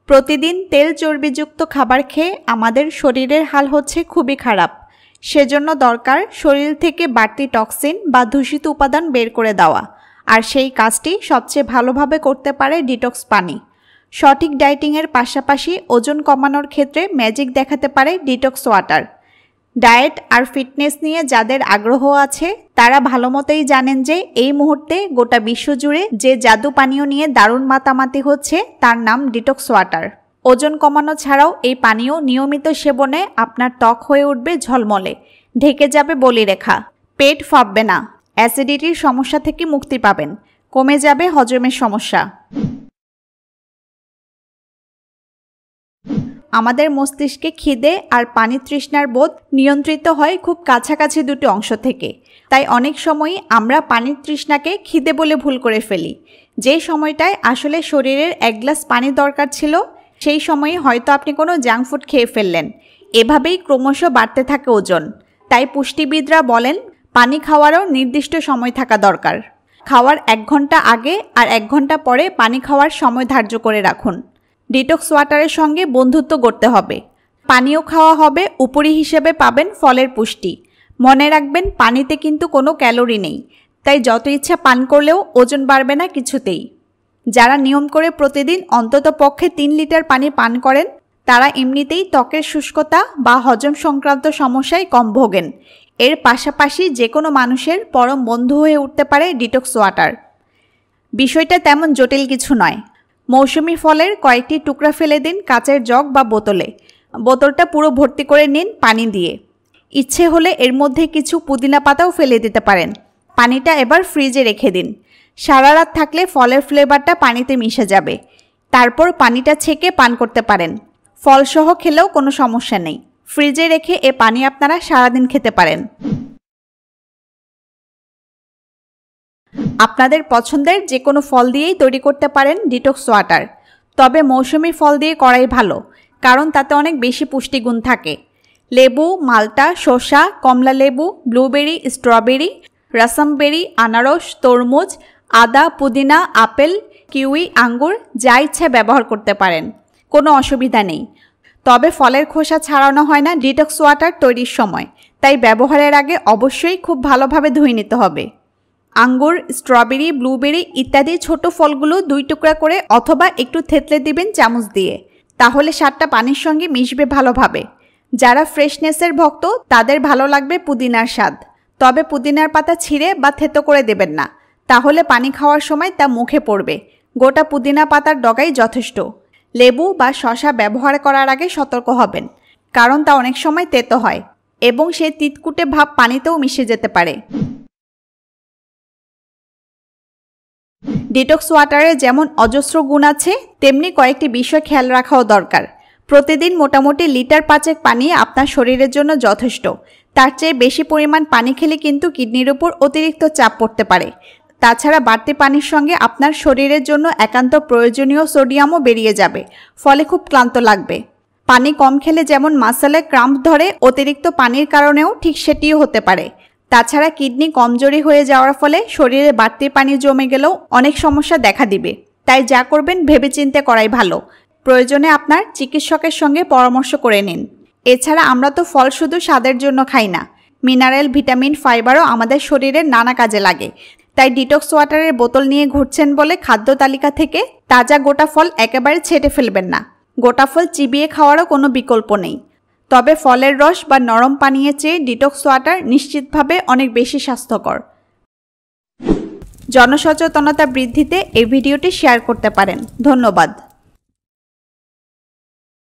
প্রতিদিন তেল চর্বিযুক্ত খাবার খেয়ে আমাদের শরীরের হাল হচ্ছে খুবই খারাপ। সেজন্য দরকার শরীর থেকে বাড়তি টক্সিন বা দূষিত উপাদান বের করে দেওয়া, আর সেই কাজটি সবচেয়ে ভালোভাবে করতে পারে ডিটক্স পানি। সঠিক ডায়েটিংয়ের পাশাপাশি ওজন কমানোর ক্ষেত্রে ম্যাজিক দেখাতে পারে ডিটক্স ওয়াটার। ডায়েট আর ফিটনেস নিয়ে যাদের আগ্রহ আছে তারা ভালোমতোই জানেন যে এই মুহূর্তে গোটা বিশ্বজুড়ে যে জাদু পানীয় নিয়ে দারুণ মাতামাতি হচ্ছে তার নাম ডিটক্স ওয়াটার। ওজন কমানো ছাড়াও এই পানীয় নিয়মিত সেবনে আপনার ত্বক হয়ে উঠবে ঝলমলে, ঢেকে যাবে বলিরেখা, পেট ফাঁপবে না, অ্যাসিডিটির সমস্যা থেকে মুক্তি পাবেন, কমে যাবে হজমের সমস্যা। আমাদের মস্তিষ্কে খিদে আর পানি তৃষ্ণার বোধ নিয়ন্ত্রিত হয় খুব কাছাকাছি দুটি অংশ থেকে। তাই অনেক সময়ই আমরা পানির তৃষ্ণাকে খিদে বলে ভুল করে ফেলি। যে সময়টায় আসলে শরীরের এক গ্লাস পানি দরকার ছিল সেই সময়ে হয়তো আপনি কোনো জাঙ্ক ফুড খেয়ে ফেললেন। এভাবেই ক্রমশ বাড়তে থাকে ওজন। তাই পুষ্টিবিদরা বলেন পানি খাওয়ারও নির্দিষ্ট সময় থাকা দরকার। খাওয়ার 1 ঘন্টা আগে আর 1 ঘন্টা পরে পানি খাওয়ার সময় ধার্য করে রাখুন। ডিটক্স ওয়াটারের সঙ্গে বন্ধুত্ব করতে হবে। পানীয় খাওয়া হবে উপরি হিসেবে পাবেন ফলের পুষ্টি। মনে রাখবেন পানিতে কিন্তু কোনো ক্যালোরি নেই, তাই যত ইচ্ছা পান করলেও ওজন বাড়বে না কিছুতেই। যারা নিয়ম করে প্রতিদিন অন্তত পক্ষে 3 লিটার পানি পান করেন তারা এমনিতেই ত্বকের শুষ্কতা বা হজম সংক্রান্ত সমস্যায় কম ভোগেন। এর পাশাপাশি যে কোনো মানুষের পরম বন্ধু হয়ে উঠতে পারে ডিটক্স ওয়াটার। বিষয়টা তেমন জটিল কিছু নয়। মৌসুমি ফলের কয়েকটি টুকরা ফেলে দিন কাচের জগ বা বোতলে। বোতলটা পুরো ভর্তি করে নিন পানি দিয়ে। ইচ্ছে হলে এর মধ্যে কিছু পুদিনা পাতাও ফেলে দিতে পারেন। পানিটা এবার ফ্রিজে রেখে দিন। সারা রাত থাকলে ফলের ফ্লেভারটা পানিতে মিশে যাবে। তারপর পানিটা ছেঁকে পান করতে পারেন। ফলসহ খেলেও কোনো সমস্যা নেই। ফ্রিজে রেখে এ পানি আপনারা সারাদিন খেতে পারেন। আপনাদের পছন্দের যে কোনো ফল দিয়েই তৈরি করতে পারেন ডিটক্স ওয়াটার। তবে মৌসুমি ফল দিয়ে করাই ভালো, কারণ তাতে অনেক বেশি পুষ্টিগুণ থাকে। লেবু, মাল্টা, শসা, কমলা লেবু, ব্লুবেরি, স্ট্রবেরি, রাসমবেরি, আনারস, তরমুজ, আদা, পুদিনা, আপেল, কিউই, আঙ্গুর যা ইচ্ছা ব্যবহার করতে পারেন, কোনো অসুবিধা নেই। তবে ফলের খোসা ছাড়ানো হয় না ডিটক্স ওয়াটার তৈরির সময়, তাই ব্যবহারের আগে অবশ্যই খুব ভালোভাবে ধুয়ে নিতে হবে। আঙ্গুর, স্ট্রবেরি, ব্লুবেরি ইত্যাদি ছোট ফলগুলো 2 টুকরা করে অথবা একটু থেতলে দিবেন চামচ দিয়ে, তাহলে স্বাদটা পানির সঙ্গে মিশবে ভালোভাবে। যারা ফ্রেশনেসের ভক্ত তাদের ভালো লাগবে পুদিনার স্বাদ। তবে পুদিনার পাতা ছিঁড়ে বা থেতো করে দেবেন না, তাহলে পানি খাওয়ার সময় তা মুখে পড়বে। গোটা পুদিনা পাতার ডগাই যথেষ্ট। লেবু বা শসা ব্যবহার করার আগে সতর্ক হবেন, কারণ তা অনেক সময় তেতো হয় এবং সেই তিতকুটে ভাব পানিতেও মিশে যেতে পারে। ডিটক্স ওয়াটারে যেমন অজস্র গুণ আছে, তেমনি কয়েকটি বিষয় খেয়াল রাখাও দরকার। প্রতিদিন মোটামুটি লিটার 5 পানি আপনার শরীরের জন্য যথেষ্ট। তার চেয়ে বেশি পরিমাণ পানি খেলে কিন্তু কিডনির উপর অতিরিক্ত চাপ পড়তে পারে। তাছাড়া বাড়তি পানির সঙ্গে আপনার শরীরের জন্য একান্ত প্রয়োজনীয় সোডিয়ামও বেরিয়ে যাবে, ফলে খুব ক্লান্ত লাগবে। পানি কম খেলে যেমন মাসেলে ক্রাম্প ধরে, অতিরিক্ত পানির কারণেও ঠিক সেটিও হতে পারে। তাছাড়া কিডনি কমজোরি হয়ে যাওয়ার ফলে শরীরে বাড়তি পানি জমে গেলেও অনেক সমস্যা দেখা দিবে। তাই যা করবেন ভেবেচিন্তে করাই ভালো। প্রয়োজনে আপনার চিকিৎসকের সঙ্গে পরামর্শ করে নিন। এছাড়া আমরা তো ফল শুধু স্বাদের জন্য খাই না, মিনারেল, ভিটামিন, ফাইবারও আমাদের শরীরের নানা কাজে লাগে। তাই ডিটক্স ওয়াটারের বোতল নিয়ে ঘুরছেন বলে খাদ্য তালিকা থেকে তাজা গোটা ফল একেবারে ছেটে ফেলবেন না। গোটা ফল চিবিয়ে খাওয়ারও কোনো বিকল্প নেই। তবে ফলের রস বা নরম পানীয়ের চেয়ে ডিটক্স ওয়াটার নিশ্চিতভাবে অনেক বেশি স্বাস্থ্যকর। জনসচেতনতা বৃদ্ধিতে এই ভিডিওটি শেয়ার করতে পারেন। ধন্যবাদ।